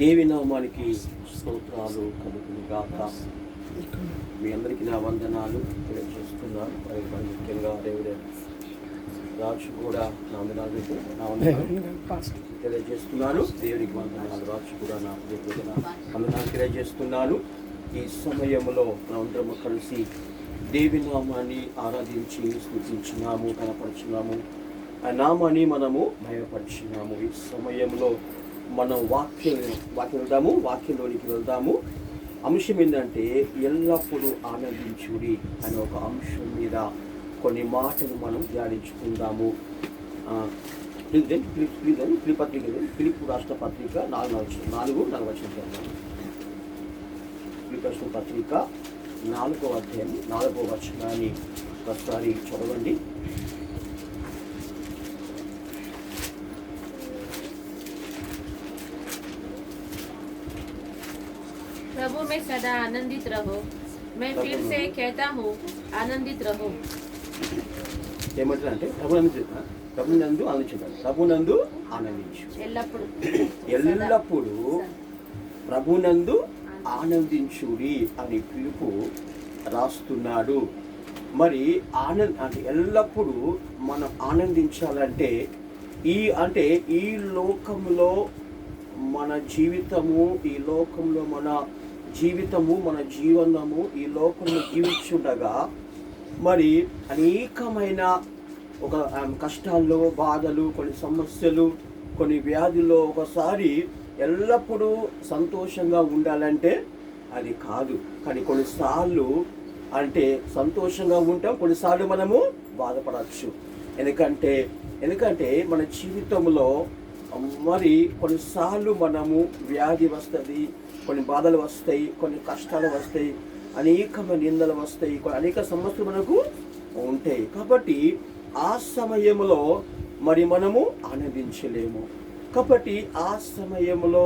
దేవి నామానికి స్తోత్రాలు కలుగును గాక. మీ అందరికీ నా వందనాలు తెలియజేస్తున్నాను. మరి ముఖ్యంగా దేవుడే రాజు కూడా నా వందనాలు తెలియజేస్తున్నాను. దేవుడికి వందనాలు. రాజు కూడా నా వందనాలు తెలియజేస్తున్నాను. ఈ సమయంలో మనందరము కలిసి దేవి నామాన్ని ఆరాధించి స్తుతించినాము, కనపరిచినాము. ఆ నామాన్ని మనము భయపరిచినాము. ఈ సమయంలో మనం వాక్యంలోనికి వెళ్దాము. అంశం ఏంటంటే ఎల్లప్పుడూ ఆనందించుడి అనే ఒక అంశం మీద కొన్ని మాటలు మనం ధ్యానించుకుందాము. ఫిలిప్పు రాష్ట్ర పత్రిక 4:4 ఫిలిప్పు రాష్ట్ర పత్రిక 4వ అధ్యాయం 4వ వచనాన్ని ఒకసారి చదవండి. प्रभु में सदा आनंदित रहो। मैं फिर से कहता हूँ आनंदित रहो। ఏమంటారంటే ప్రభునందు ఆనందించాలి. ప్రభునందు ఆనందించు. ఎల్లప్పుడూ ప్రభునందు ఆనందించుడి అని పిలుపు రాస్తున్నాడు. మరి అంటే ఎల్లప్పుడూ మనం ఆనందించాలంటే ఈ లోకంలో మన జీవితము, ఈ లోకంలో మన జీవితము, మన జీవనము ఈ లోకంలో జీవించుండగా మరి అనేకమైన ఒక కష్టాల్లో, బాధలు, కొన్ని సమస్యలు, కొన్ని వ్యాధుల్లో ఒకసారి ఎల్లప్పుడూ సంతోషంగా ఉండాలంటే అది కాదు. కానీ కొన్నిసార్లు అంటే సంతోషంగా ఉంటాం, కొన్నిసార్లు మనము బాధపడవచ్చు. ఎందుకంటే మన జీవితంలో మరి కొన్నిసార్లు మనము వ్యాధి వస్తుంది, కొన్ని బాధలు వస్తాయి, కొన్ని కష్టాలు వస్తాయి, అనేకమైన నిందలు వస్తాయి, అనేక సమస్యలు మనకు ఉంటాయి. కాబట్టి ఆ సమయంలో మరి మనము ఆనందించలేము. కాబట్టి ఆ సమయంలో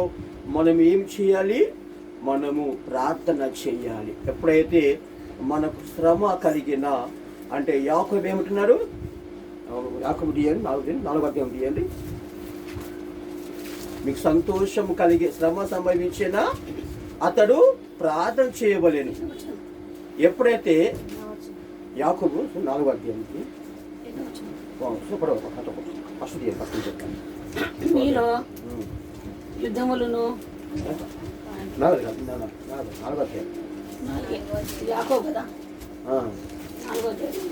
మనం ఏం చేయాలి? మనము ప్రార్థన చేయాలి. ఎప్పుడైతే మనకు శ్రమ కలిగిన అంటే యాకోబు ఏమంటున్నారు? యాకోబు తీయండి, 4వ అధ్యాయం తీయండి. మీకు సంతోషం కలిగే శ్రమ సంభవించినా అతడు ప్రార్థన చేయవలెను. ఎప్పుడైతే యాకోబు 4వ అధ్యాయానికి ఫస్ట్ చెప్తాను. మీలో యుద్ధములను 4వ అధ్యాయం యాకోబు కదా 4వ అధ్యాయం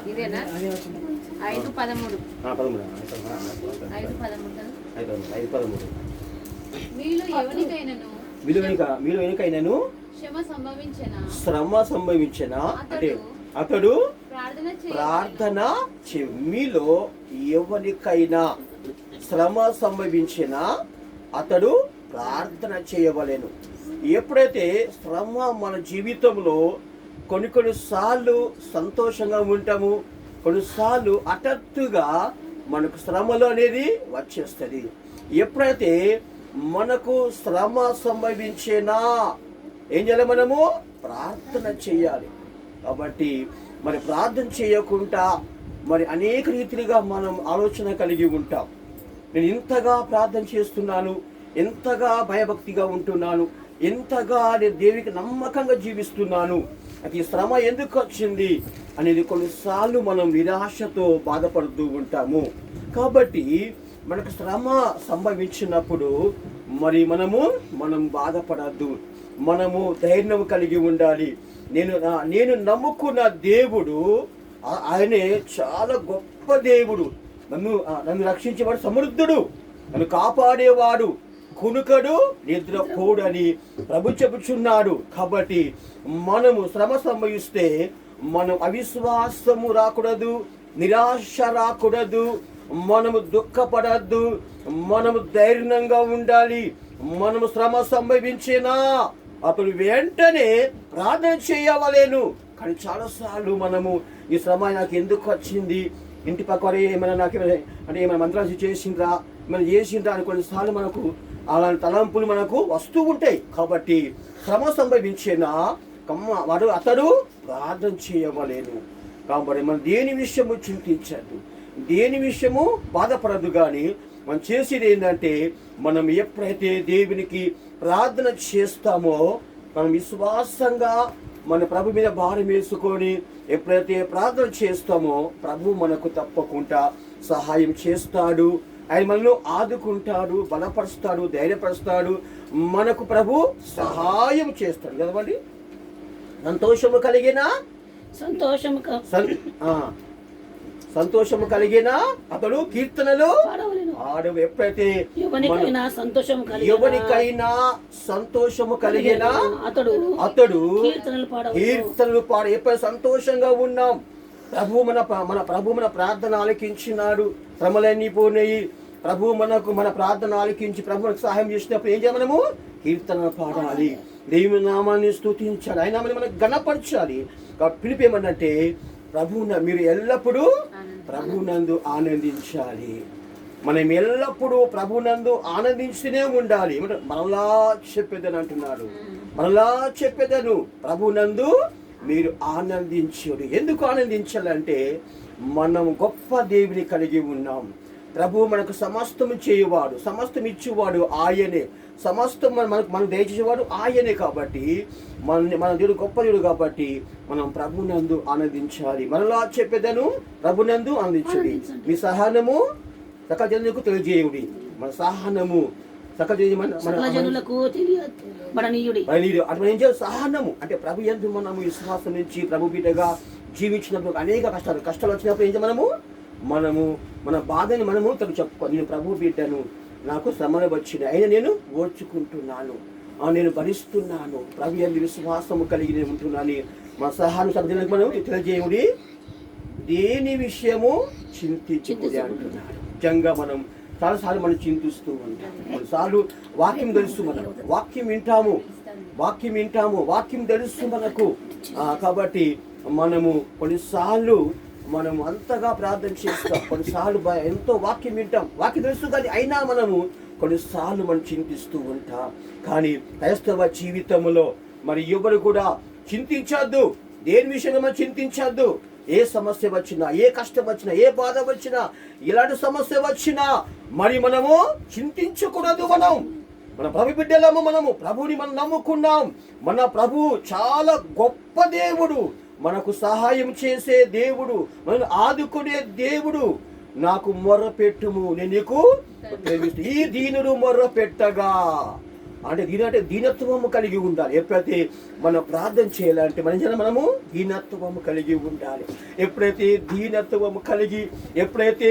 ఇదేనా 5:13 మీలో ఎవరికైనాను శ్రమ సంభవించిన అంటే అతడు ప్రార్థన మీలో ఎవరికైనా శ్రమ సంభవించిన అతడు ప్రార్థన చేయవలెను. ఎప్పుడైతే శ్రమ మన జీవితంలో కొన్నిసార్లు సంతోషంగా ఉంటాము, కొన్నిసార్లు హఠాత్తుగా మనకు శ్రమలు అనేది వచ్చేస్తుంది. ఎప్పుడైతే మనకు శ్రమ సంభవించినా ఏం చేయాలి? మనము ప్రార్థన చేయాలి. కాబట్టి మరి ప్రార్థన చేయకుండా మరి అనేక రీతిగా మనం ఆలోచన కలిగి ఉంటాం. నేను ఇంతగా ప్రార్థన చేస్తున్నాను, ఎంతగా భయభక్తిగా ఉంటున్నాను, ఎంతగా నేను దేవునికి నమ్మకంగా జీవిస్తున్నాను, అది శ్రమ ఎందుకు వచ్చింది అనేది కొన్నిసార్లు మనం నిరాశతో బాధపడుతూ ఉంటాము. కాబట్టి మనకు శ్రమ సంభవించినప్పుడు మరి మనం బాధపడద్దు, మనము ధైర్యం కలిగి ఉండాలి. నేను నమ్ముకున్న దేవుడు ఆయనే చాలా గొప్ప దేవుడు, నన్ను రక్షించేవాడు, సమృద్ధుడు, నన్ను కాపాడేవాడు, కునుకడు నిద్రపోడు అని ప్రభు చెబుచున్నాడు. కాబట్టి మనము శ్రమ సంభవిస్తే మనం అవిశ్వాసము రాకూడదు, నిరాశ రాకూడదు, మనము దుఃఖపడద్దు, మనము ధైర్యంగా ఉండాలి. మనము శ్రమ సంభవించినా అప్పుడు వెంటనే ప్రార్థన చేయవలేను. కానీ చాలాసార్లు మనము ఈ శ్రమ నాకు ఎందుకు వచ్చింది, ఇంటి పక్క ఏమైనా నాకు అంటే ఏమైనా మంత్రాలు చేసిండ్రా, మనం చేసిన దాని కొన్నిసార్లు మనకు అలాంటి తలంపులు మనకు వస్తూ ఉంటాయి. కాబట్టి శ్రమ సంభవించేనా అతడు ప్రార్థన చేయవలేను. కాబట్టి మనం దేని విషయము చింతించద్దు, దేని విషయము బాధపడద్దు. కానీ మనం చేసేది ఏంటంటే, మనం ఎప్పుడైతే దేవునికి ప్రార్థన చేస్తామో, మనం విశ్వాసంగా మన ప్రభు మీద భారం వేసుకొని ఎప్పుడైతే ప్రార్థన చేస్తామో, ప్రభు మనకు తప్పకుండా సహాయం చేస్తాడు. ఆయన మనల్ని ఆదుకుంటాడు, బలపరుస్తాడు, ధైర్యపరుస్తాడు. మనకు ప్రభు సహాయం చేస్తాడు కదండి. సంతోషము కలిగిన అతడు కీర్తనలు ఆడవు. ఎప్పుడైతే ఎవరికైనా సంతోషము కలిగిన అతడు కీర్తనలు పాడు. ఎప్పుడు సంతోషంగా ఉన్నాం, ప్రభు మన ప్రార్థన ఆలకించినాడు, శ్రమలన్నీ పోయినాయి, ప్రభు మన ప్రార్థన ఆలకించి ప్రభు మనకు సహాయం చేసినప్పుడు ఏం చేయాలి? మనము కీర్తన పాడాలి, దేవుని నామాన్ని స్తుతించాలి, ఆయన నామాన్ని మనకు గణపరచాలి. పిలుపు ఏమన్నంటే, మీరు ఎల్లప్పుడూ ప్రభునందు ఆనందించాలి. మనం ఎల్లప్పుడూ ప్రభునందు ఆనందించుతూనే ఉండాలి. మరలా చెప్పేదని అంటున్నాడు, మరలా చెప్పేదను ప్రభునందు మీరు ఆనందించుడు. ఎందుకు ఆనందించాలంటే, మనం గొప్ప దేవుని కలిగి ఉన్నాం. ప్రభు మనకు సమస్తం చేయవాడు, సమస్తం ఇచ్చేవాడు ఆయనే, సమస్తం మనకు దయచేసేవాడు ఆయనే. కాబట్టి మన దేవుడు గొప్ప దేవుడు. కాబట్టి మనం ప్రభునందు ఆనందించాలి. మనలా చెప్పేదను ప్రభునందు ఆనందించుడి. మీ సహనము సకల జనులకు తెలియజేయుడి. మన సహనము సకల జనులకు అటు ఏం చేయాలి? సహనము అంటే ప్రభు యందు మనము విశ్వాసం నుంచి ప్రభు బిడ్డగా జీవించినప్పుడు అనేక కష్టాలు వచ్చినప్పుడు ఏం చేయాలి? మనము మన బాధని మనము తను చెప్పుకో, నేను ప్రభు బిడ్డను, నాకు శ్రమలు వచ్చిన అయినా నేను ఓర్చుకుంటున్నాను, నేను భరిస్తున్నాను, ప్రభు యందు విశ్వాసము కలిగి నేను ఉంటున్నాను. మన సహాను సభ్యులకు మనం తెలియజేయుడి. దేని విషయము చింతించుకుని అంటున్నాడు. నిజంగా మనం చాలాసార్లు మనం చింతిస్తూ ఉంటాం. కొన్నిసార్లు వాక్యం తెలుసు, మనం వాక్యం వింటాము, వాక్యం తెలుసు మనకు. కాబట్టి మనము కొన్నిసార్లు మనం అంతగా ప్రార్థన చేస్తాం, కొన్నిసార్లు ఎంతో వాక్యం వింటాం, వాక్యం తెలుసు కానీ అయినా మనము కొన్నిసార్లు మనం చింతిస్తూ ఉంటాం. కానీ క్రైస్తవ జీవితంలో మరి ఎవరు కూడా చింతించద్దు, దేని విషయంగా మనం చింతించద్దు. ఏ సమస్య వచ్చినా, ఏ కష్టం వచ్చినా, ఏ బాధ వచ్చినా, ఇలాంటి సమస్య వచ్చినా మరి మనము చింతించకూడదు. మన ప్రభు బిడ్డలము, మనము ప్రభుని మనం నమ్ముకున్నాం. మన ప్రభు చాలా గొప్ప దేవుడు, మనకు సహాయం చేసే దేవుడు, మనల్ని ఆదుకునే దేవుడు. నాకు మొర్ర పెట్టుము, నేను నీకు ఈ దీనుడు మొర్ర పెట్టగా అంటే దీనత్వము కలిగి ఉండాలి. ఎప్పుడైతే మనం ప్రార్థన చేయాలంటే మనము దీనత్వము కలిగి ఉండాలి. ఎప్పుడైతే దీనత్వము కలిగి ఎప్పుడైతే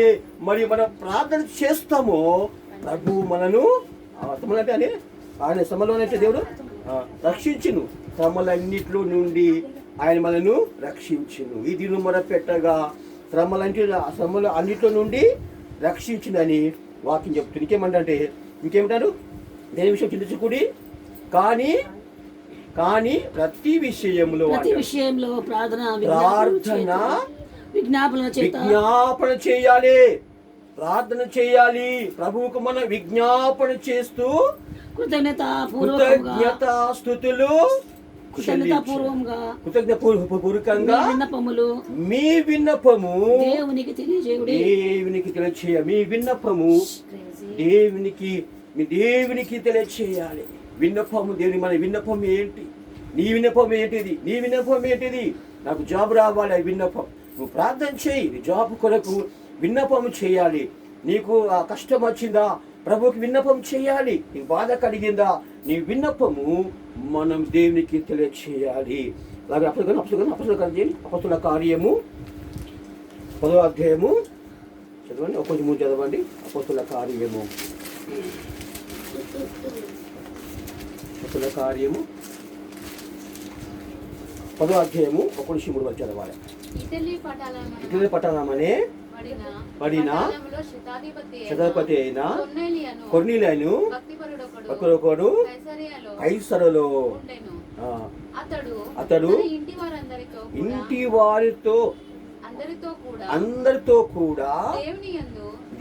మరి మనం ప్రార్థన చేస్తామో ప్రభు మనను అంటే ఆయన శ్రమలోనైతే దేవుడు రక్షించును, శ్రమలన్నిట్లో నుండి ఆయన మనను రక్షించును. ఈ దీని మొర పెట్టగా శ్రమలు అన్నిట్లో నుండి రక్షించునని వాక్యం చెప్తుంది. ఇంకేమంటే ఇంకేమంటారు? దేని విషయం చింతించుకుడి, కానీ ప్రతి విషయంలో ప్రార్థన విజ్ఞాపన చేయాలి. ప్రార్థన చేయాలి, ప్రభువుకు మనం విజ్ఞాపన చేస్తూ కృతజ్ఞతాస్తుతులు కృతజ్ఞపూర్వకంగా మీ విన్నపము దేవునికి తెలియచేయాలి. మీ విన్నపము దేవునికి తెలియచేయాలి. విన్నపము దేవుని, మన విన్నపం ఏంటి? నీ విన్నపం ఏంటిది? నాకు జాబ్ రావాలి, అది విన్నపం. నువ్వు ప్రార్థన చేయి, నీ జాబ్ కొరకు విన్నపం చేయాలి. నీకు కష్టం వచ్చిందా, ప్రభువుకి విన్నపం చేయాలి. నీకు బాధ కలిగిందా, నీ విన్నపము మనం దేవునికి తెలియచేయాలి. అలాగే అపొస్తలుల కార్యము 10వ అధ్యాయము చదవండి, 1-3 చదవండి. అపొస్తలుల కార్యము 10వ అధ్యాయము 1-3 చదవాలి. ఇటలీ పట్టణమనే పడిన శతాధిపతి అయిన కొర్నేలియను ఒకడు కైసరులో అతడు ఇంటి వారితో అందరితో కూడా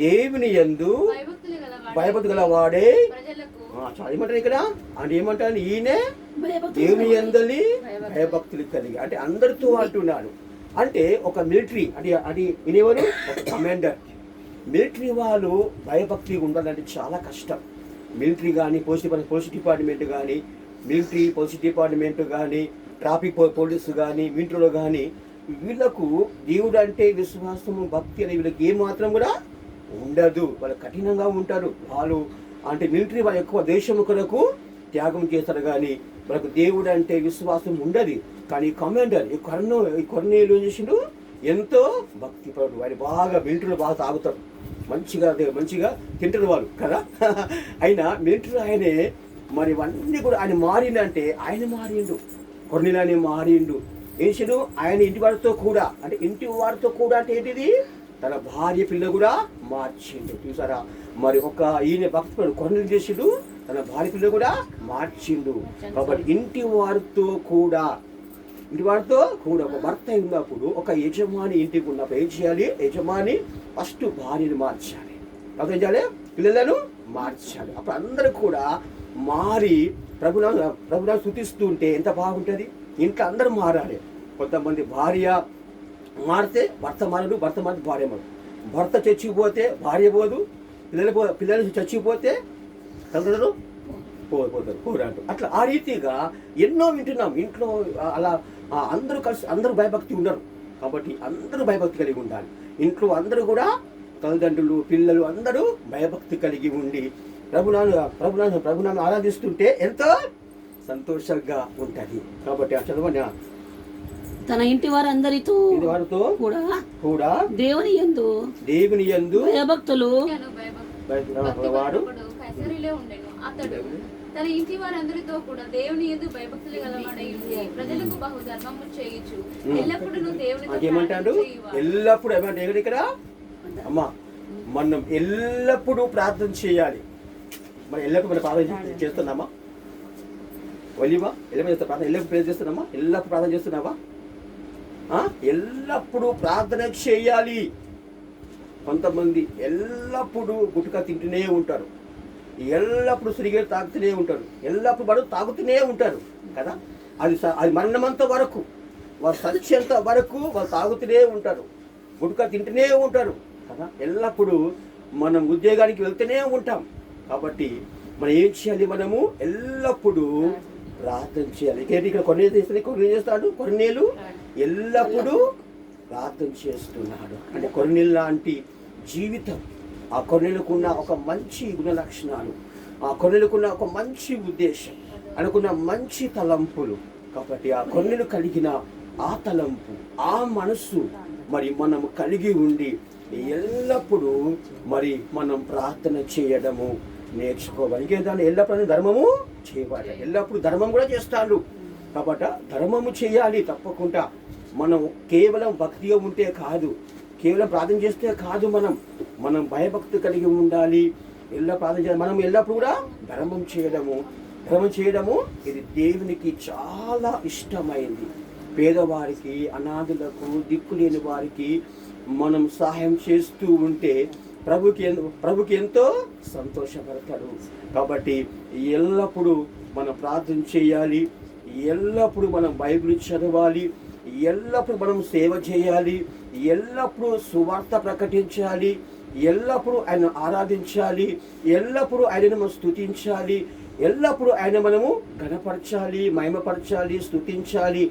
దేవుని యందు భయభక్తులు గలవాడే భయభక్తి గలవాడే ప్రజలకు చాలా ఏమంటారు ఇక్కడ అంటే ఏమంటారు ఈయనే భయభక్తులు దేవుని యందలి భయభక్తులు. భయభక్తులు కలిగి అంటే అందరితో అంటున్నాడు. అంటే ఒక మిలిటరీ అంటే అది వినేవారు ఒక కమాండర్. మిలిటరీ వాళ్ళు భయభక్తి ఉండాలంటే చాలా కష్టం. మిలిటరీ కానీ పోలీస్ డిపార్ట్మెంట్ కానీ మిలిటరీ పోలీస్ డిపార్ట్మెంట్ కానీ ట్రాఫిక్ పోలీసు కానీ మిలిటరీలో కానీ వీళ్ళకు దేవుడు అంటే విశ్వాసము భక్తి అనే వీళ్ళకి ఏమాత్రం కూడా ఉండదు. వాళ్ళు కఠినంగా ఉంటారు. వాళ్ళు అంటే మిలిటరీ వాళ్ళు ఎక్కువ దేశం కొరకు త్యాగం చేస్తారు కానీ వాళ్ళకు దేవుడు అంటే విశ్వాసం ఉండదు. కానీ కమాండర్ ఈ కొర్నేలు చేసిండు ఎంతో భక్తిపరుడు. ఆయన బాగా మిలిటరీలో బాగా తాగుతాడు, మంచిగా తింటారు వాళ్ళు కదా. అయినా మిలిటరీ ఆయనే మరి ఇవన్నీ కూడా ఆయన మారిందంటే ఆయన మారిండు, కొర్నేలు ఆయన మారిండు. ఏంటో ఆయన ఇంటి వారితో కూడా అంటే ఏంటిది తన భార్య పిల్ల కూడా మార్చిండు. చూసారా మరి ఒక ఈయన భక్తుడు కొర్నేలు చేసిండు, తన భార్య పిల్ల కూడా మార్చిండు. కాబట్టి ఇంటి వారితో కూడా ఒక భర్త ఉన్నప్పుడు ఒక యజమాని ఇంటికి ఉన్నప్పుడు ఏం చేయాలి? యజమాని ఫస్ట్ భార్యను మార్చాలి, తర్వాత ఏం చేయాలి? పిల్లలను మార్చాలి. అప్పుడు అందరూ కూడా మారి ప్రభువును స్తుతిస్తుంటే ఎంత బాగుంటుంది. ఇంట్లో అందరూ మారాలి. కొంతమంది భార్య మారితే భర్త మారడు, భర్త మారితే భార్య మారదు, భర్త చచ్చిపోతే భార్య పోదు, పిల్లలు చచ్చిపోతే తల్లిదండ్రులు పోరాడు. అట్లా ఆ రీతిగా ఎన్నో వింటున్నాం. ఇంట్లో అలా అందరూ భయభక్తి ఉండరు. కాబట్టి అందరూ భయభక్తి కలిగి ఉండాలి. ఇంట్లో అందరూ కూడా తల్లిదండ్రులు పిల్లలు అందరూ భయభక్తి కలిగి ఉండి ప్రభునాను ఆరాధిస్తుంటే ఎంతో సంతోషంగా ఉంటుంది. కాబట్టి ఆ చదవని తన ఇంటి వారందరితో కూడా దేవుని యందు భయభక్తులు వాడు కైసరిలో ఉండెను. అతడు తన ఇంటి వారందరితో కూడా దేవుని యందు భయభక్తులు గలవాడై ఉండి ప్రజలకు బహు ధర్మము చేయుచు ఎల్లప్పుడూ దేవునితో ఏమంటాడు? ఎల్లప్పుడు ఏమంటే ఇక్కడ అమ్మా మనం ఎల్లప్పుడూ ప్రార్థన చేయాలి. మనం ఎల్లప్పుడు మనం ప్రార్థన చేస్తున్నామా? వలీమా ఎల్లప్పుడు ప్రార్థన ఎల్లప్పుడు ప్రేర్ చేస్తున్నామా? ఎల్లప్పుడు ప్రార్థన చేస్తున్నావా? ఎల్లప్పుడూ ప్రార్థన చేయాలి. కొంతమంది ఎల్లప్పుడూ గుట్కా తింటూనే ఉంటారు, ఎల్లప్పుడు సిగరెట్ తాగుతూనే ఉంటారు, ఎల్లప్పుడు తాగుతూనే ఉంటారు కదా. అది మరణమంత వరకు వారు సత్యంత వరకు వాళ్ళు తాగుతూనే ఉంటారు, గుట్కా తింటూనే ఉంటారు కదా. ఎల్లప్పుడూ మనం ఉద్యోగానికి వెళ్తూనే ఉంటాం. కాబట్టి మనం ఏం చేయాలి? మనము ఎల్లప్పుడూ ప్రార్థన చేయాలి. ఇక్కడ కొర్నేలు చేస్తాడు. కొర్నేలు ఎల్లప్పుడూ ప్రార్థన చేస్తున్నాడు. అంటే కొర్నేలు లాంటి జీవితం, ఆ కొర్నేలుకున్న ఒక మంచి గుణ లక్షణాలు, ఆ కొర్నేలుకున్న ఒక మంచి ఉద్దేశం, అనుకున్న మంచి తలంపులు. కాబట్టి ఆ కొర్నేలు కలిగిన ఆ తలంపు, ఆ మనస్సు మరి మనం కలిగి ఉండి ఎల్లప్పుడూ మరి మనం ప్రార్థన చేయడము నేర్చుకోవాలి. ఇంకేంటంటే ఎల్లప్పుడూ ధర్మము చేయబడ, ఎల్లప్పుడు ధర్మం కూడా చేస్తాడు. కాబట్టి ధర్మము చేయాలి తప్పకుండా. మనం కేవలం భక్తిగా ఉంటే కాదు, కేవలం ప్రార్థన చేస్తే కాదు, మనం భయభక్తి కలిగి ఉండాలి. ప్రార్థన చేయాలి. మనం ఎల్లప్పుడు కూడా ధర్మం చేయడము ఇది దేవునికి చాలా ఇష్టమైంది. పేదవారికి, అనాథులకు, దిక్కులేని వారికి మనం సహాయం చేస్తూ ఉంటే ప్రభుకి ఎంతో సంతోషపడతాడు. కాబట్టి ఎల్లప్పుడూ మనం ప్రార్థన చేయాలి, ఎల్లప్పుడూ మనం బైబిల్ చదవాలి, ఎల్లప్పుడూ మనం సేవ చేయాలి, ఎల్లప్పుడూ సువార్త ప్రకటించాలి, ఎల్లప్పుడూ ఆయన ఆరాధించాలి, ఎల్లప్పుడూ ఆయనను మనం స్తుతించాలి, ఎల్లప్పుడూ ఆయన మనము ఘనపరచాలి, మహిమపరచాలి, స్తుతించాలి.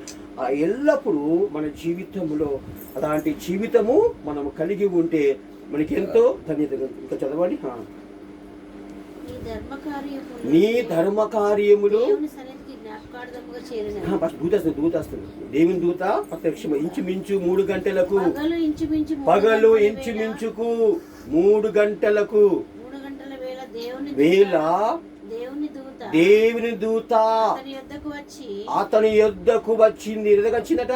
ఎల్లప్పుడూ మన జీవితంలో అలాంటి జీవితము మనము కలిగి ఉంటే మనకి ఎంతో ధన్యత. ఇంకా చదవాలి. నీ ధర్మ కార్యములు దూతస్తుంది. దేవుని దూత ప్రత్యక్షం ఇంచుమించు 3 గంటలకు, పగలు ఇంచుమించుకు 3 గంటలకు వేళ దేవుని దూత అతని యొద్దకు వచ్చింది. ఎదుగు వచ్చిందట.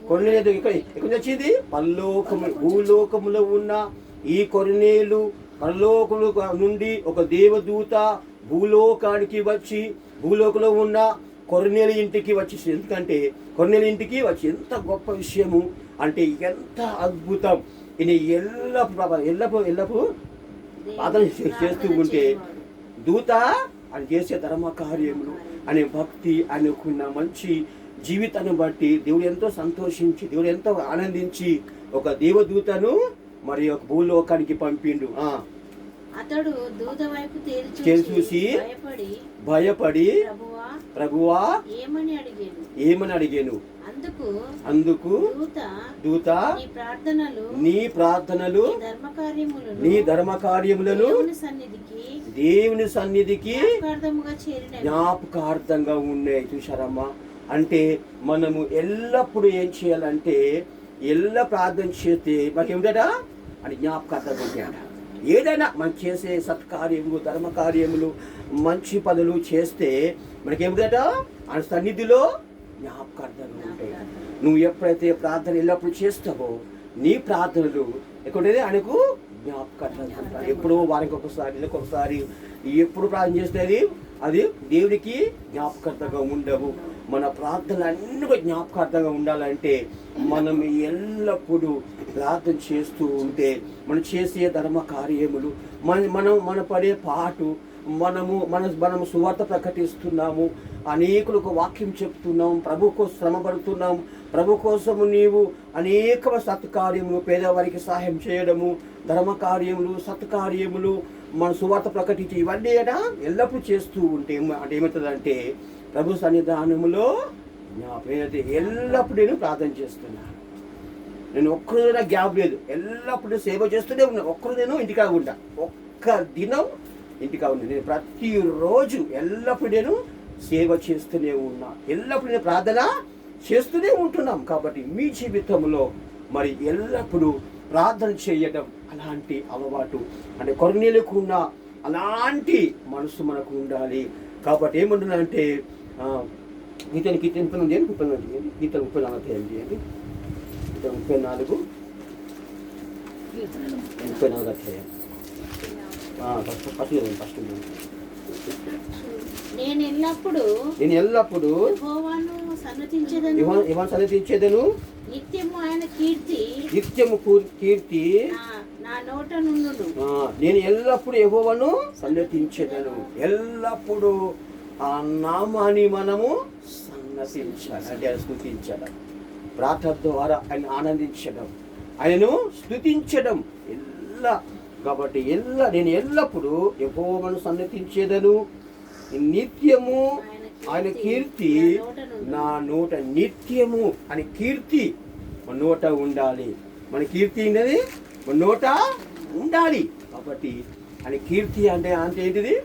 కొర్నేలు ఎక్కడ వచ్చింది? భూలోకములో ఉన్న ఈ కొర్నేలు పరలోకముల నుండి ఒక దేవదూత భూలోకానికి వచ్చి భూలోకంలో ఉన్న కొర్నేలు ఇంటికి వచ్చి, ఎందుకంటే కొర్నేలు ఇంటికి వచ్చి ఎంత గొప్ప విషయము అంటే ఎంత అద్భుతం. ఈయన ఎల్లప్పుడు ప్రార్థన చేస్తూ ఉంటే దూత ఆయన చేసే ధర్మ కార్యములు అనే భక్తి ఆయనకున్న మంచి జీవితాన్ని బట్టి దేవుడు ఎంతో సంతోషించి, దేవుడు ఎంతో ఆనందించి ఒక దేవదూతను మరి ఒక భూలోకానికి పంపిండు. అతడు దూత వైపు చూసి భయపడి ప్రభువా ఏమని అడిగాను. అందుకు దూత నీ ప్రార్థనలు నీ ధర్మ కార్యములను దేవుని సన్నిధికి జ్ఞాపకార్థంగా ఉన్నాయి. చూశారమ్మా, అంటే మనము ఎల్లప్పుడూ ఏం చేయాలంటే ప్రార్థన చేస్తే మనకేమిట అని జ్ఞాపకార్థంగా ఉంటాయట. ఏదైనా మనం చేసే సత్కార్యములు, ధర్మ కార్యములు, మంచి పనులు చేస్తే మనకేమిటట ఆయన సన్నిధిలో జ్ఞాపకార్థంగా ఉంటాయి. నువ్వు ఎప్పుడైతే ప్రార్థన ఎల్లప్పుడు చేస్తావో నీ ప్రార్థనలు ఎక్కడైతే ఆయనకు జ్ఞాపకార్థంగా ఉంటాయి. ఎప్పుడో వారికి ఒకసారి ఎప్పుడు ప్రార్థన చేస్తే అది దేవుడికి జ్ఞాపకార్థంగా ఉండవు. మన ప్రార్థనలు అన్నీ జ్ఞాపకార్థంగా ఉండాలంటే మనం ఎల్లప్పుడూ ప్రార్థన చేస్తూ ఉంటే మనం చేసే ధర్మ కార్యములు, మన పడే పాటు, మనము సువార్త ప్రకటిస్తున్నాము, అనేకులకు వాక్యం చెప్తున్నాము, ప్రభు కోసం శ్రమపడుతున్నాము, ప్రభు కోసము నీవు అనేక సత్కార్యములు, పేదవారికి సహాయం చేయడము, ధర్మ కార్యములు, సత్కార్యములు, మన సువార్త ప్రకటించి ఇవన్నీ ఎల్లప్పుడూ చేస్తూ ఉంటే అంటే ఏమవుతుందంటే ప్రభు సన్నిధానములో నేనైతే ఎల్లప్పుడూ నేను ప్రార్థన చేస్తున్నాను. నేను ఒక్కరోజు గ్యాప్ లేదు, ఎల్లప్పుడూ సేవ చేస్తూనే ఉన్నాను. ఒక్కరోజు నేను ఇంటికా ఉంటా, ఒక్క దినం ఇంటికా ఉన్నా. నేను ప్రతిరోజు ఎల్లప్పుడూ నేను సేవ చేస్తూనే ఉన్నా, ఎల్లప్పుడూ నేను ప్రార్థన చేస్తూనే ఉంటున్నాం. కాబట్టి మీ జీవితంలో మరి ఎల్లప్పుడూ ప్రార్థన చేయడం అలాంటి అలవాటు అంటే కొర్నేలియుకు ఉన్న అలాంటి మనసు మనకు ఉండాలి. కాబట్టి ఏమంటున్నానంటే గీతను 34 చేయండి. 34 అధ్యాయం ఫస్ట్ నేను ఎల్లప్పుడు యెహోవాను సన్నతించెదను. నిత్యము ఆయన కీర్తి నా నోట నుండును. నేను ఎల్లప్పుడు యెహోవాను సన్నతించెదను. ఎల్లప్పుడు ఆ నామాన్ని మనము సన్నతించాలి, అంటే స్తుతించడం, ప్రార్థన ద్వారా ఆయన ఆనందించడం, ఆయనను స్తుతించడం కాబట్టి నేను ఎల్లప్పుడు యెహోవాను సన్నతించెదను. నిత్యము ఆయన కీర్తి నా నోట, నిత్యము అని కీర్తి మన నోట ఉండాలి. మన కీర్తి అనేది మన నోట ఉండాలి. కాబట్టి ఆయన కీర్తి అంటే ఏంటిది?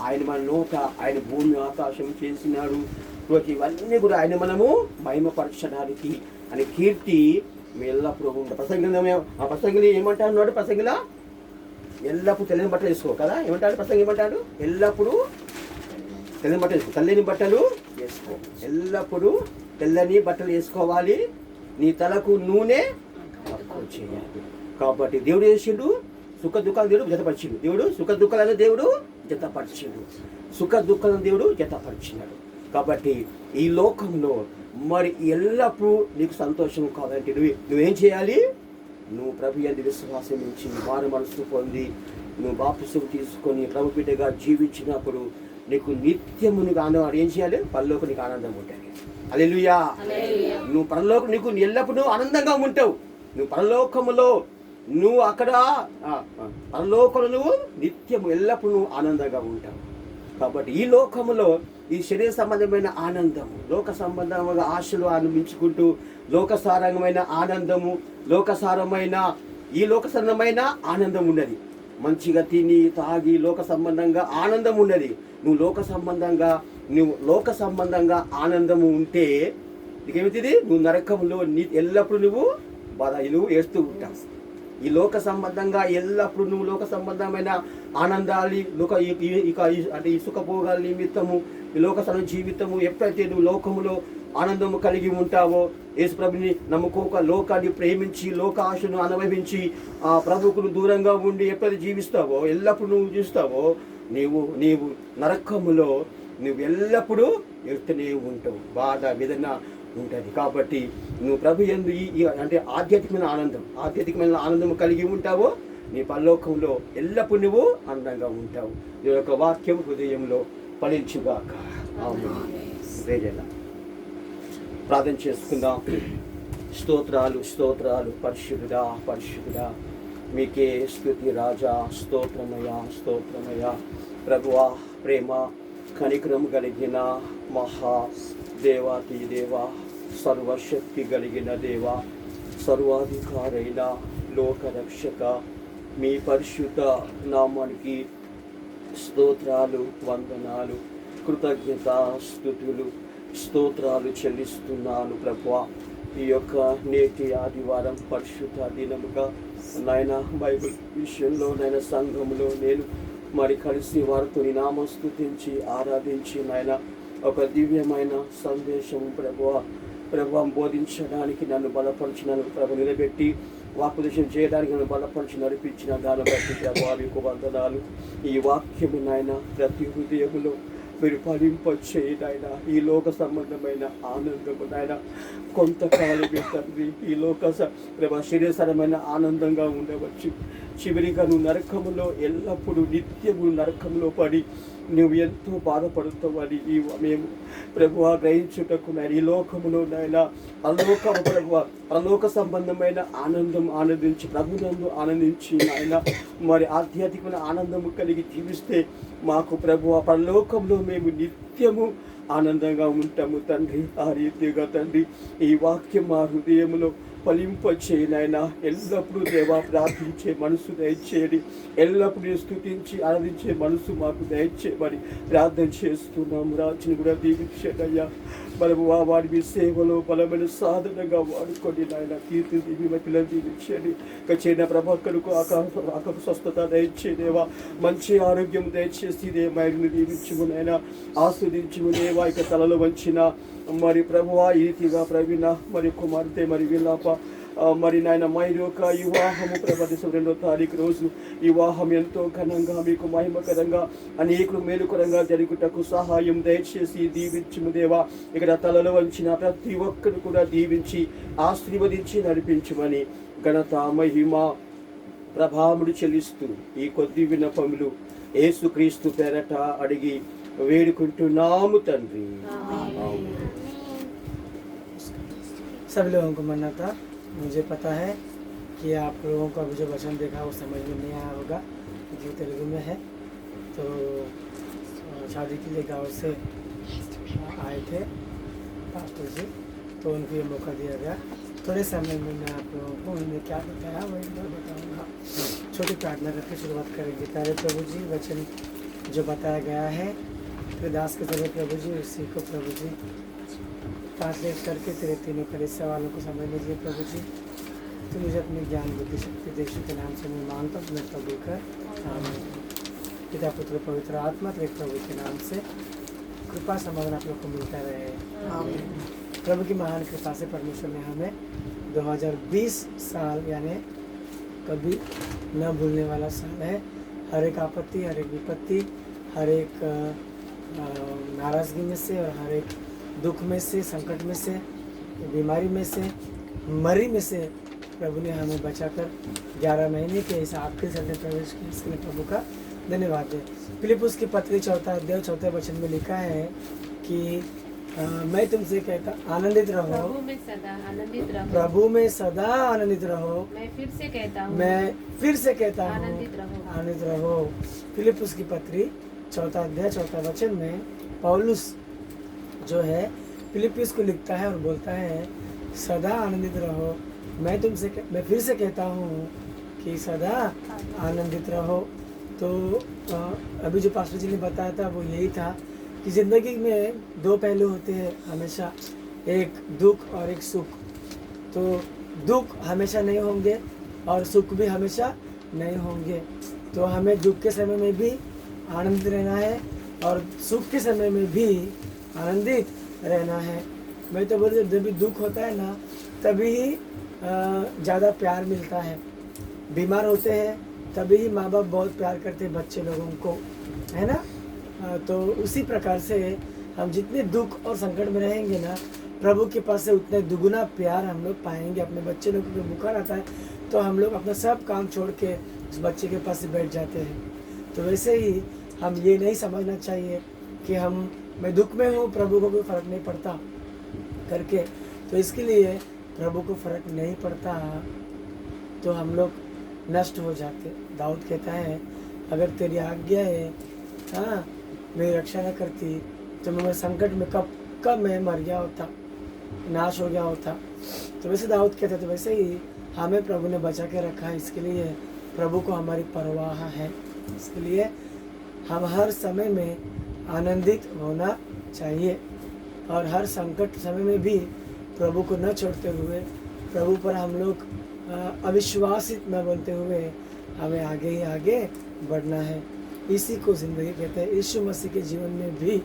ఆయన మన నోట, ఆయన భూమి ఆకాశం చేసినాడు. ఇవన్నీ కూడా ఆయన మనము మహిమపరచడానికి అని కీర్తి ఎల్లప్పుడూ ఉండాలి. ప్రసంగిలో ఏమంటాడు? ప్రసంగిలా ఎల్లప్పుడు తెల్లని బట్టలు వేసుకో కదా, ఏమంటాడు ప్రసంగి? ఏమంటాడు? ఎల్లప్పుడూ తెల్లని బట్టలు వేసుకో, తెల్లని బట్టలు వేసుకో, ఎల్లప్పుడూ తెల్లని బట్టలు వేసుకోవాలి. నీ తలకు నూనె తక్కువ చేయాలి. కాబట్టి దేవుడు చేసిండు సుఖ దుఃఖాలు, దేవుడు జతపరిచిండు. దేవుడు సుఖ దుఃఖాలను దేవుడు జతపరిచిండు. సుఖ దుఃఖాలను దేవుడు జతపరిచినాడు. కాబట్టి ఈ లోకంలో మరి ఎల్లప్పుడూ నీకు సంతోషం కావాలంటే నువ్వేం చేయాలి? నువ్వు ప్రభు యందు విశ్వాసం ఉంచి మారు మనసు పొంది నువ్వు బాప్తిసం తీసుకొని ప్రభు బిడ్డగా జీవించినప్పుడు నీకు నిత్యము నీకు ఏం చేయాలి? పరలోకం నీకు ఆనందం ఉంటుంది. హల్లెలూయా. నువ్వు పరలోకం నీకు ఎల్లప్పుడూ ఆనందంగా ఉంటావు. నువ్వు పరలోకములో నువ్వు అక్కడ పరలోకంలో నువ్వు నిత్యము ఎల్లప్పుడూ నువ్వు ఆనందంగా ఉంటావు. కాబట్టి ఈ లోకములో ఈ శరీర సంబంధమైన ఆనందము, లోక సంబంధంగా ఆశలు అనుభవించుకుంటూ లోకసారమైన ఆనందము, లోకసారమైన ఆనందం ఉన్నది. మంచిగా తిని తాగి లోక సంబంధంగా ఆనందం ఉన్నది. నువ్వు లోక సంబంధంగా ఆనందము ఉంటే నీకేమిటిది? నువ్వు నరకంలో ఎల్లప్పుడూ నువ్వు ఏడుస్తూ ఉంటావు. ఈ లోక సంబంధంగా ఎల్లప్పుడు నువ్వు లోక సంబంధమైన ఆనందాలు అంటే ఈ సుఖభోగాల నిమిత్తము ఈ లోక జీవితము ఎప్పుడైతే నువ్వు లోకములో ఆనందము కలిగి ఉంటావో, యేసు ప్రభుని నమ్ముకోక లోకాన్ని ప్రేమించి లోక ఆశను అనుభవించి ఆ ప్రభువుకు దూరంగా ఉండి ఎప్పుడైతే జీవిస్తావో, ఎల్లప్పుడు నువ్వు చూస్తావో నీవు నరకములో నువ్వు ఎల్లప్పుడూ ఎడుతూనే ఉంటావు. బాధ వేదన ఉంటుంది. కాబట్టి నువ్వు ప్రభు యందు అంటే ఆధ్యాత్మికమైన ఆనందం కలిగి ఉంటావో నీ పరలోకంలో ఎల్లప్పుడూ నువ్వు ఆనందంగా ఉంటావు. ఈ యొక్క వాక్యం హృదయంలో ఫలించుగాక. ఆమేన్. ప్రార్థన చేసుకుందాం. స్తోత్రాలు స్తోత్రాలు పరిశుద్ధుడా పరిశుద్ధుడా మీకే స్తుతి రాజా. స్తోత్రమయ్యా స్తోత్రమయ్యా. ప్రభువా ప్రేమ కనికరం కలిగిన మహా దేవాతి దేవ, సర్వశక్తి కలిగిన దేవ, సర్వాధికారైన లోకరక్షక మీ పరిశుద్ధ నామానికి స్తోత్రాలు వందనాలు కృతజ్ఞత స్తుతులు స్తోత్రాలు చెల్లిస్తున్నాను ప్రభువా. ఈ యొక్క నేటి ఆదివారం పరిశుద్ధ దినముగా నాయన బైబిల్ విషయంలో నాయన సంఘంలో నేను మరి కలిసి వారితో నామం స్తుతించి ఆరాధించి నాయన ఒక దివ్యమైన సందేశం ప్రభువా బోధించడానికి నన్ను బలపరిచినను ప్రభు నిలబెట్టి వాకుదేశం చేయడానికి నన్ను బలపరిచి నడిపించిన దాన్ని బట్టి ప్రభువా మీకు వందనాలు. ఈ వాక్యము నాయన ప్రతి హృదయములో మీరు ఫలింపచేయి నాయన. ఈ లోక సంబంధమైన ఆనందము నాయన కొంతకాలమే తండ్రి. ఈ లోక శరీరసరమైన ఆనందంగా ఉండవచ్చు. చివరిగా నువ్వు నరకములో ఎల్లప్పుడూ నిత్యము నరకంలో పడి నువ్వు ఎంతో బాధపడుతావని మేము ప్రభువా గ్రహించుటకు నాయన ఈ లోకములో నాయన అలోకము ప్రభువా అలోక సంబంధమైన ఆనందం ఆనందించి ప్రభునందు ఆనందించి నాయన మరి ఆధ్యాత్మికమైన ఆనందము కలిగి జీవిస్తే మాకు ప్రభువా పరలోకంలో మేము నిత్యము ఆనందంగా ఉంటాము తండ్రి. ఆ రీతిగా తండ్రి ఈ వాక్యం మా హృదయంలో ఫలింపచేయి నాయన. ఎల్లప్పుడూ దేవా ప్రార్థించే మనసు దయచేయండి. ఎల్లప్పుడూ స్తుతించి ఆరాధించే మనసు మాకు దయచేయమని ప్రార్థన చేస్తున్నాము. రాజుని కూడా దీవించండి మనము వారి మీ సేవలో బలమైన సాధనగా వాడుకొని నాయన కీర్తి దీవి పిల్లలు దీవించండి. ఇక చేయన ప్రభాకరుకు ఆకాశ స్వస్థత దయచేదేవా, మంచి ఆరోగ్యం దయచేసి దేవాయని దీవించుము నాయన, ఆస్వాదించుము దేవా. ఇక తలలో వంచిన మరి ప్రభువా ఈ రీతిగా ప్రవీణ మరి కుమార్తె మరి విలాప మరి నాయన మైరు యొక్క వివాహము ప్రభావం 2వ తారీఖు రోజు వివాహం ఎంతో ఘనంగా మీకు మహిమకరంగా అనేకులు మేలుకరంగా జరుగుటకు సహాయం దయచేసి దీవించుము దేవా. ఇక్కడ తలలో వంచిన ప్రతి ఒక్కరు కూడా దీవించి ఆశీర్వదించి నడిపించుమని ఘనత మహిమ ప్రభావముడు చెల్లిస్తూ ఈ కొద్ది విన్నపములు యేసుక్రీస్తు పేరట అడిగి వేడుకుంటున్నాము తండ్రి. सभी लोगों को मन्ना था। मुझे पता है कि आप लोगों को अभी जो वचन देखा वो समझ में नहीं आया होगा क्योंकि तेलुगु में है। तो शादी के लिए गाँव से आए थे पास्टर जी, तो उनको ये मौका दिया गया। थोड़े समय में मैं आप लोगों को उन्होंने क्या बताया वो एक बार बताऊँगा। छोटी प्रार्थना करके शुरुआत करेंगे। प्यारे प्रभु जी वचन जो बताया गया है फिर दास के जरिए प्रभु जी उसी को प्रभु जी ट्रांसलेट करके तेरे तीनों खड़े सवालों को समझने के लिए प्रभु जी तो मुझे अपनी ज्ञान बुद्धि शक्ति देश के नाम से मैं मांगता हूँ। तुम्हें प्रभु कर पिता पुत्र पवित्र आत्मा तेरे प्रभु के नाम से कृपा समाधान आप लोग को मिलता रहे। प्रभु की महान कृपा से परमेश्वर ने हमें 2020 साल यानी कभी न भूलने वाला साल है। हर एक आपत्ति, हर एक विपत्ति, हर एक नाराज़गी में से और हर एक दुख में से, संकट में से, बीमारी में से, मरी में से प्रभु ने हमें बचाकर 11 महीने के इस आखिरी साल में प्रवेश किया। इसके लिए प्रभु का धन्यवाद है। फिलिप्पुस की पत्री 4 अध्याय 4 वचन में लिखा है कि मैं तुमसे कहता आनंदित रहो, प्रभु में सदा आनंदित रहो, प्रभु में सदा आनंदित रहो। मैं फिर से कहता हूँ, मैं फिर से कहता हूँ आनंदित रहो, आनंदित रहो। फिलिप्पुस की पत्री 4 अध्याय 4 वचन में पौलुस जो है फिलिप्पिस को लिखता है और बोलता है सदा आनंदित रहो। मैं फिर से कहता हूँ कि सदा आनंदित रहो। तो अभी जो पास्टर जी ने बताया था वो यही था कि ज़िंदगी में 2 पहलू होते हैं हमेशा, एक दुख और एक सुख। तो दुख हमेशा नहीं होंगे और सुख भी हमेशा नहीं होंगे। तो हमें दुख के समय में भी आनंदित रहना है और सुख के समय में भी आनंदित रहना है। मैं तो बोलूँ जब भी दुख होता है ना तभी ही ज़्यादा प्यार मिलता है। बीमार होते हैं तभी ही माँ बाप बहुत प्यार करते हैं बच्चे लोगों को, है ना। तो उसी प्रकार से हम जितने दुख और संकट में रहेंगे ना प्रभु के पास से उतने दुगुना प्यार हम लोग पाएंगे। अपने बच्चे लोग को बुखार आता है तो हम लोग अपना सब काम छोड़ के उस बच्चे के पास से बैठ जाते हैं। तो वैसे ही हम ये नहीं समझना चाहिए कि मैं दुख में हूँ, प्रभु को कोई फ़र्क नहीं पड़ता करके। तो इसके लिए प्रभु को फ़र्क नहीं पड़ता तो हम लोग नष्ट हो जाते। दाऊद कहता है, अगर तेरी आज्ञा है, हाँ, मेरी रक्षा न करती तो मैं संकट में कब मैं मर गया होता, नाश हो गया होता। तो वैसे दाऊद कहते थे, वैसे ही हमें प्रभु ने बचा के रखा है। इसके लिए प्रभु को हमारी परवाह है। इसके लिए हम हर समय में आनंदित होना चाहिए और हर संकट समय में भी प्रभु को न छोड़ते हुए, प्रभु पर हम लोग अविश्वासित न बनते हुए हमें आगे ही आगे बढ़ना है। इसी को ज़िंदगी कहते हैं। यीशु मसीह के जीवन में भी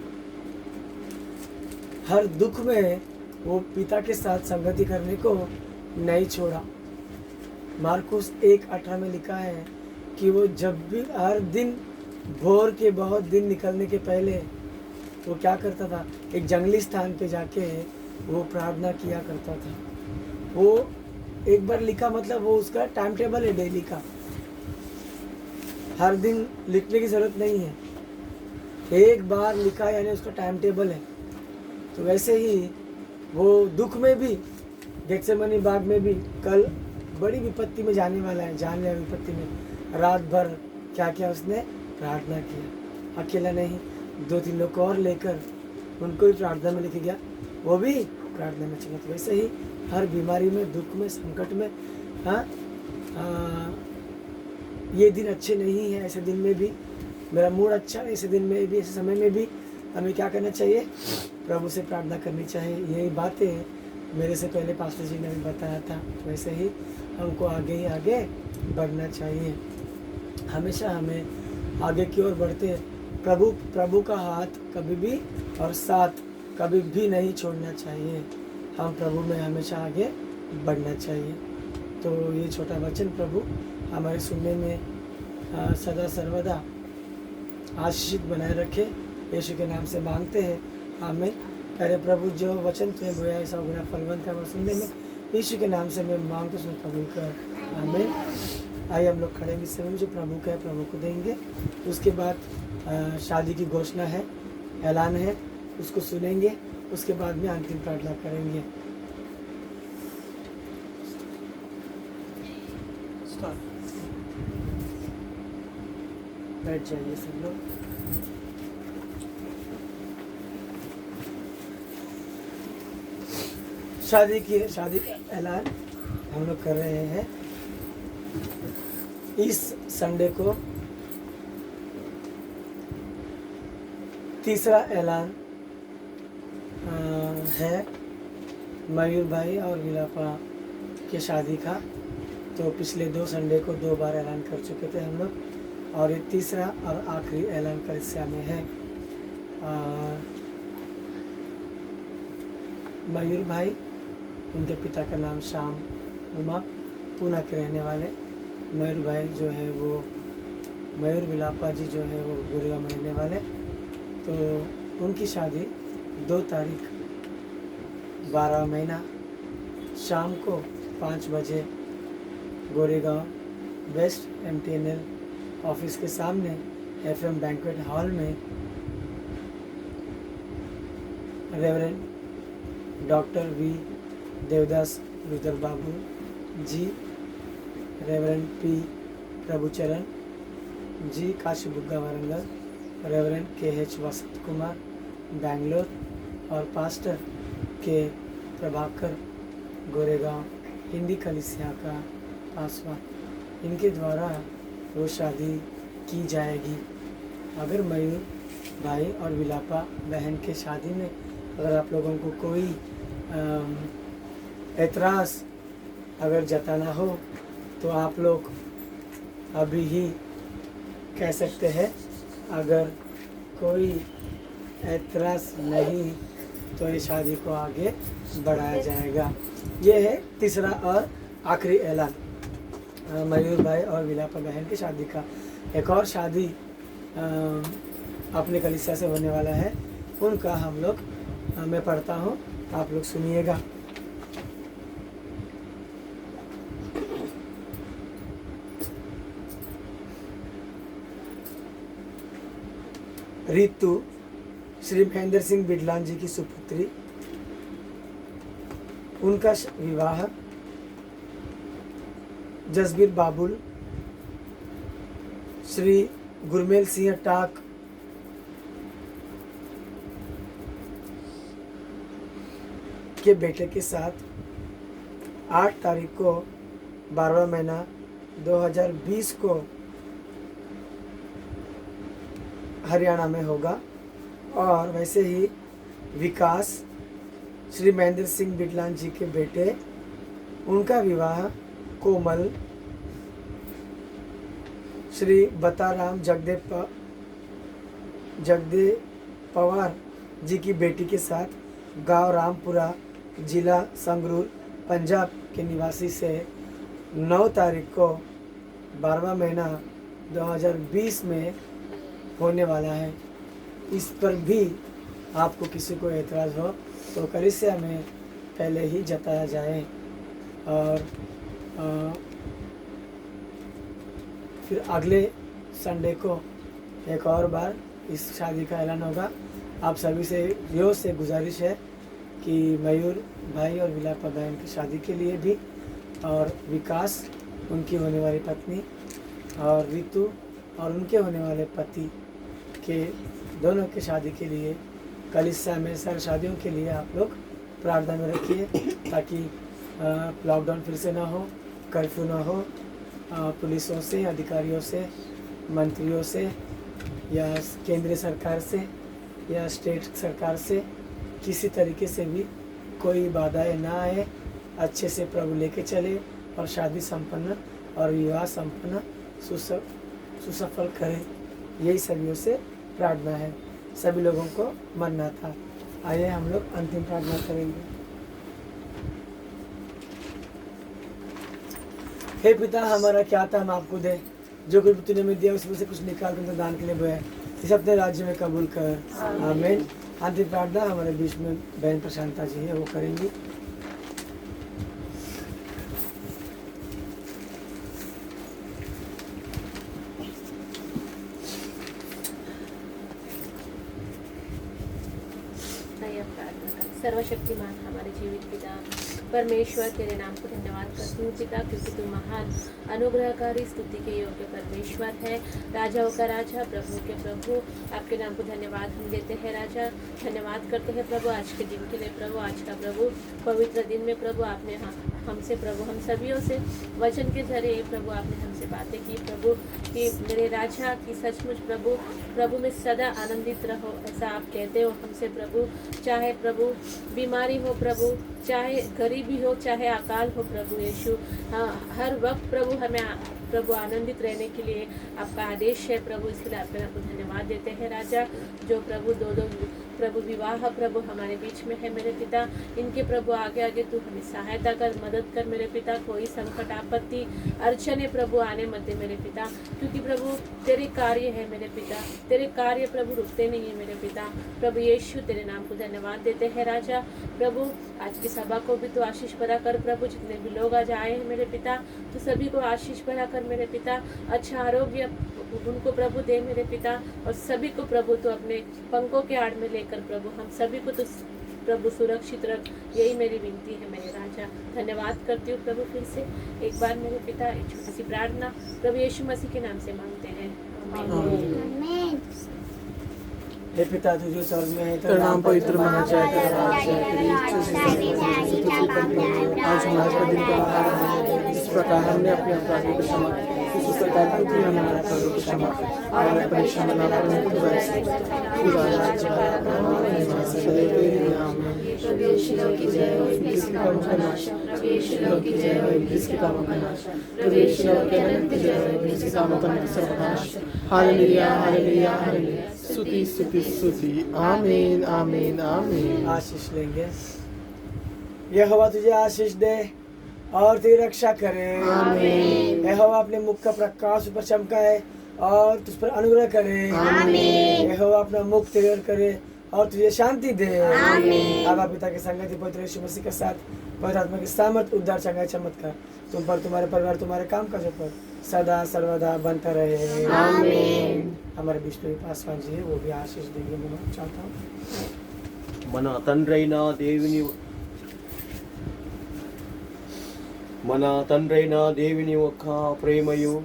हर दुख में वो पिता के साथ संगति करने को नहीं छोड़ा। मार्कुस 1:18 में लिखा है कि वो जब भी हर दिन भोर के बहुत दिन निकलने के पहले वो क्या करता था, एक जंगली स्थान पे जाके वो प्रार्थना किया करता था। वो एक बार लिखा, मतलब वो उसका टाइम टेबल है डेली का, हर दिन लिखने की ज़रूरत नहीं है, एक बार लिखा यानी उसका टाइम टेबल है। तो वैसे ही वो दुख में भी, गेत्सेमनी बाग में भी, कल बड़ी विपत्ति में जाने वाला है, जानलेवा विपत्ति में, रात भर क्या क्या उसने प्रार्थना किया। अकेला नहीं, 2-3 लोग को और लेकर उनको भी प्रार्थना में लेके गया, वो भी प्रार्थना में चला। तो वैसे ही हर बीमारी में, दुख में, संकट में, ये दिन अच्छे नहीं है, ऐसे दिन में भी मेरा मूड अच्छा है, ऐसे दिन में भी, ऐसे समय में भी हमें क्या करना चाहिए, प्रभु से प्रार्थना करनी चाहिए। यही बातें मेरे से पहले पास्टर जी ने भी बताया था। वैसे ही हमको आगे ही आगे बढ़ना चाहिए। हमेशा हमें आगे की ओर बढ़ते प्रभु का हाथ कभी भी और साथ कभी भी नहीं छोड़ना चाहिए। हम प्रभु में हमेशा आगे बढ़ना चाहिए। तो ये छोटा वचन प्रभु हमारे सुनने में सदा सर्वदा आशीषित बनाए रखे, यीशु के नाम से मांगते हैं, आमीन। अरे प्रभु, जो वचन तुमने बोया ऐसा गुना फलवंत का सुनने में, यीशु के नाम से मैं मांगता हूँ, कबूल कर, आमीन। आइए हम लोग खड़े भी समय जो प्रभु का है प्रभु को देंगे। उसके बाद शादी की घोषणा है, ऐलान है, उसको सुनेंगे। उसके बाद में अंतिम प्रार्थना करेंगे। बैठ जाइए सब लोग। शादी का ऐलान हम लोग कर रहे हैं। इस संडे को तीसरा ऐलान है मयूर भाई और विलापा के शादी का। तो पिछले 2 संडे को 2 बार ऐलान कर चुके थे हम लोग, और ये तीसरा और आखिरी ऐलान कलिसिया में है। मयूर भाई, उनके पिता का नाम श्याम उमा, पूना के रहने वाले। मयूर भाई जो है वो, मयूर विलापा जी जो है वो गुरेगांव में रहने वाले। तो उनकी शादी 2 तारीख 12 महीना शाम को 5 बजे गोरेगांव वेस्ट MTNL ऑफिस के सामने FM बैंक्वेट हॉल में reverend doctor V Devdas Rudra Babu ji, reverend P Prabhucharan ji Kashibugga Warangal, reverend KH Vasanth Kumar Bangalore, और पास्टर के प्रभाकर गोरेगांव हिंदी कलिसिया का पासवान, इनके द्वारा वो शादी की जाएगी। अगर मयूर भाई और विलापा बहन के शादी में अगर आप लोगों को कोई एतराज़ अगर जताना हो तो आप लोग अभी ही कह सकते हैं। अगर कोई एतराज़ नहीं तो ये शादी को आगे बढ़ाया जाएगा। ये है तीसरा और आखिरी ऐलान मयूर भाई और विलापा बहन की शादी का। एक और शादी अपने कलिसिया से होने वाला है, उनका हम लोग मैं पढ़ता हूँ आप लोग सुनिएगा। रितु श्री महेंद्र सिंह बिडलान जी की सुपुत्री, उनका विवाह जसबीर बाबुल श्री गुरमेल सिंह टाक के बेटे के साथ 8 तारीख को 12वां महीना 2020 को हरियाणा में होगा। और वैसे ही विकास श्री महेंद्र सिंह बिडलान जी के बेटे, उनका विवाह कोमल श्री बताराम जगदेव पवार जी की बेटी के साथ गांव रामपुरा, जिला संगरूर, पंजाब के निवासी से 9 तारीख को 12वां महीना 2020 में होने वाला है। इस पर भी आपको किसी को एतराज़ हो तो कलीसिया में पहले ही जताया जाए। और फिर अगले संडे को एक और बार इस शादी का ऐलान होगा। आप सभी से जोर से गुजारिश है कि मयूर भाई और विलापा बहन की शादी के लिए भी, और विकास उनकी होने वाली पत्नी, और रितु और उनके होने वाले पति के दोनों की शादी के लिए कलीसिया में सर शादियों के लिए आप लोग प्रार्थना में रखिए, ताकि लॉकडाउन फिर से ना हो, कर्फ्यू ना हो, पुलिसों से, अधिकारियों से, मंत्रियों से, या केंद्रीय सरकार से या स्टेट सरकार से किसी तरीके से भी कोई बाधाएं ना आए, अच्छे से प्रभु लेके चले और शादी संपन्न और विवाह संपन्न सुसफल करें। यही सभी से प्रार्थना है। सभी लोगों को मरना था। आइए हम लोग अंतिम प्रार्थना करेंगे। हे पिता, हमारा क्या था हम आपको दे, जो कुछ तूने में दिया उसमें से कुछ निकाल कर दान के लिए बोया, इस अपने राज्य में कबूल कर। आमीन। अंतिम प्रार्थना हमारे बीच में बहन प्रशांता जी है, वो करेंगी। सर्वशक्तिमान हमारे जीवित पिता परमेश्वर, तेरे नाम को धन्यवाद करती हूँ पिता, क्योंकि तू महान अनुग्रहकारी स्तुति के योग्य परमेश्वर है। राजाओं का राजा, प्रभु के प्रभु, आपके नाम को धन्यवाद हम देते हैं राजा। धन्यवाद करते हैं प्रभु आज के दिन के लिए प्रभु, आज का प्रभु पवित्र दिन में प्रभु आपने हमसे प्रभु हम सभियों से वचन के जरिए प्रभु आपने हमसे बातें की प्रभु, कि मेरे राजा की सचमुच प्रभु में सदा आनंदित रहो, ऐसा आप कहते हो हमसे प्रभु। चाहे प्रभु बीमारी हो प्रभु, चाहे गरीबी हो, चाहे अकाल हो प्रभु यीशु, हर वक्त प्रभु हमें प्रभु आनंदित रहने के लिए आपका आदेश है प्रभु। इसके लिए आपको धन्यवाद देते हैं राजा। जो प्रभु दो प्रभु विवाह प्रभु हमारे बीच में है मेरे पिता, इनके प्रभु आगे आगे तू हमें सहायता कर, मदद कर मेरे पिता। कोई संकट आपत्ति अड़चने प्रभु आने मत दे मेरे पिता, क्योंकि प्रभु तेरे कार्य है मेरे पिता, तेरे कार्य प्रभु रुकते नहीं है मेरे पिता। प्रभु यीशु तेरे नाम को धन्यवाद देते हैं राजा। प्रभु आज की सभा को भी तो आशीष भरा कर प्रभु, जितने भी लोग आज आए हैं मेरे पिता, तो सभी को आशीष भरा कर मेरे पिता। अच्छा आरोग्य उनको प्रभु दे मेरे पिता, और सभी को प्रभु तो अपने पंखों के आड़ में लेकर प्रभु हम सभी को तो प्रभु सुरक्षित रख, यही मेरी विनती है मेरे राजा। धन्यवाद करती हूँ प्रभु फिर से एक बार मेरे पिता। एक छोटी सी प्रार्थना प्रभु यीशु मसीह के नाम से मांगते हैं, आमीन। हे पिता तू जो स्वर्ग में है, तेरा नाम पवित्र माना जाए, तेरा राज्य आए, तेरी इच्छा से आज हमारा दिन का आहार हमें दे, इस प्रकार हमने अपने अपराधों को क्षमा किया, उस प्रकार तू भी हमारे अपराधों को क्षमा, हमारे परीक्षा में ना पड़ने की वजह खुदा राज्य की जय हो, इब्लीस के कामों का नाश, प्रभु की जय हो, इब्लीस के कामों का नाश, प्रभु के अनंत जय हो, इब्लीस के कामों का सर्वनाश। हालेलुया हालेलुया हालेलुया, स्तुति स्तुति स्तुति, आमीन आमीन आमीन। आशीष लेंगे। यहोवा तुझे आशीष दे और तेरी रक्षा करे, आमीन। यहोवा अपने मुख का प्रकाश ऊपर चमकाए और तुझ पर अनुग्रह करे, आमीन। यहोवा अपना मुख तेरे ओर करे और तुझे शांति दे। आबा पिता की संगति पवित्र यीशु मसीह के साथ पवित्र आत्मा की सामर्थ उद्धार चंगाई चमत्कार तुम पर, तुम्हारे परिवार, तुम्हारे काम काजों पर सदा सर्वदा बनता रहे। हमारे बीच में पासवान जी है, वो भी आशीष देंगे मैं चाहता हूँ। మన తండ్రైన దేవుని యొక్క ప్రేమయు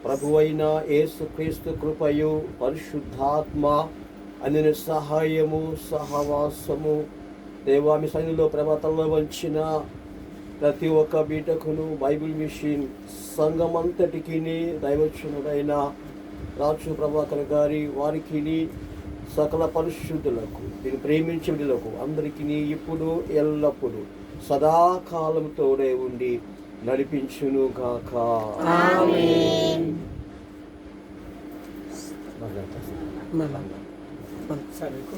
ప్రభువైన యేసుక్రీస్తు కృపయు పరిశుద్ధాత్మ అన్ని సహాయము సహవాసము దేవా మీ సన్నిధిలో ప్రభాతంలో వంచిన ప్రతి ఒక్క బీటకును బైబిల్ మిషన్ సంఘమంతటికి దైవచనుడైన రాజు ప్రభాకర్ గారి వారికి సకల పరిశుద్ధులకు దీన్ని ప్రేమించే విధులకు అందరికీ ఇప్పుడు ఎల్లప్పుడూ సదాకాలం తోడే ఉండి నడిపించును గాక. सभी को